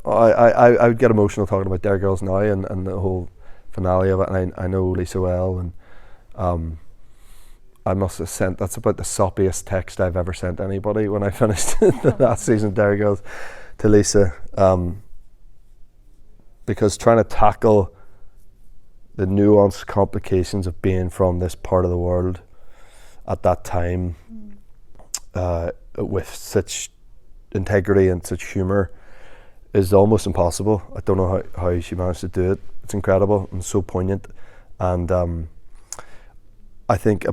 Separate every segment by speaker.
Speaker 1: I would get emotional talking about Derry Girls now and the whole finale of it, and I know Lisa well, and I must have sent, that's about the soppiest text I've ever sent anybody when I finished the last season of Derry Girls, to Lisa, because trying to tackle the nuanced complications of being from this part of the world at that time, with such integrity and such humour, is almost impossible. I don't know how she managed to do it. It's incredible and so poignant, and I think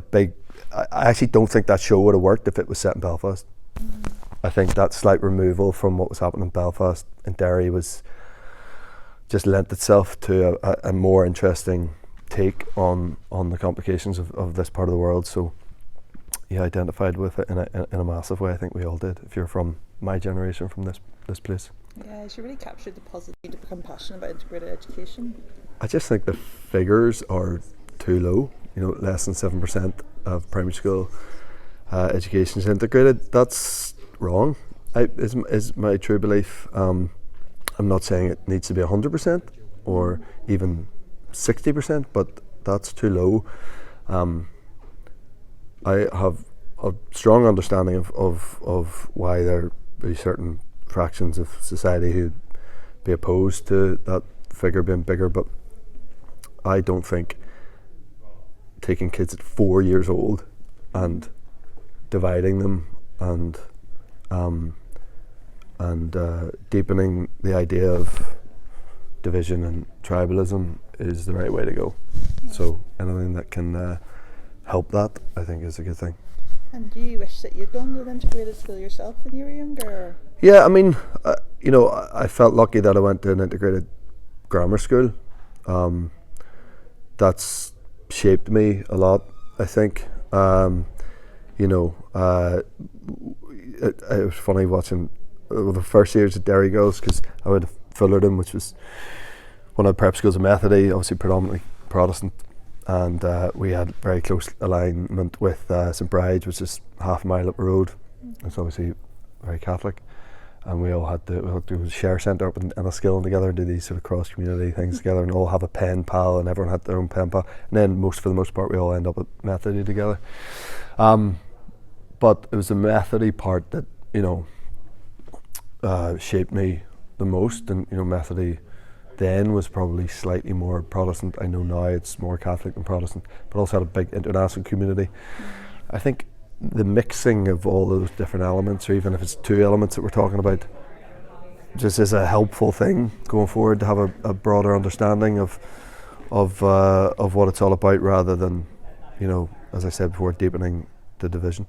Speaker 1: I actually don't think that show would have worked if it was set in Belfast. I think that slight removal from what was happening in Belfast and Derry was just lent itself to a more interesting take on the complications of this part of the world. So yeah, identified with it in a massive way. I think we all did, if you're from my generation, from this place.
Speaker 2: Yeah, she really captured the positive need to become passionate about integrated education.
Speaker 1: I just think the figures are too low. You know, less than 7% of primary school education is integrated. That's wrong. Is my true belief. I'm not saying it needs to be 100% or even 60%, but that's too low. I have a strong understanding of why there be certain fractions of society who'd be opposed to that figure being bigger, but I don't think taking kids at 4 years old and dividing them and deepening the idea of division and tribalism is the right way to go. So anything that can help that, I think, is a good thing.
Speaker 2: And do you wish that you'd gone to an integrated school yourself when you were younger?
Speaker 1: Yeah, I mean, I felt lucky that I went to an integrated grammar school. That's shaped me a lot, I think. It was funny watching the first years of Derry Girls, because I went to Fullerton, which was one of the prep schools of Methody, obviously predominantly Protestant, and we had very close alignment with St Bride's, which is half a mile up the road. It's obviously very Catholic, and we all had to share centre up in Enniskillen together, do these sort of cross community things together, and all have a pen pal, and everyone had their own pen pal, and then for the most part we all end up at Methody together. But it was the Methody part that shaped me the most, and Methody then was probably slightly more Protestant. I know now it's more Catholic than Protestant, but also had a big international community. I think the mixing of all those different elements, or even if it's two elements that we're talking about, just is a helpful thing going forward, to have a broader understanding of what it's all about, rather than, as I said before, deepening the division.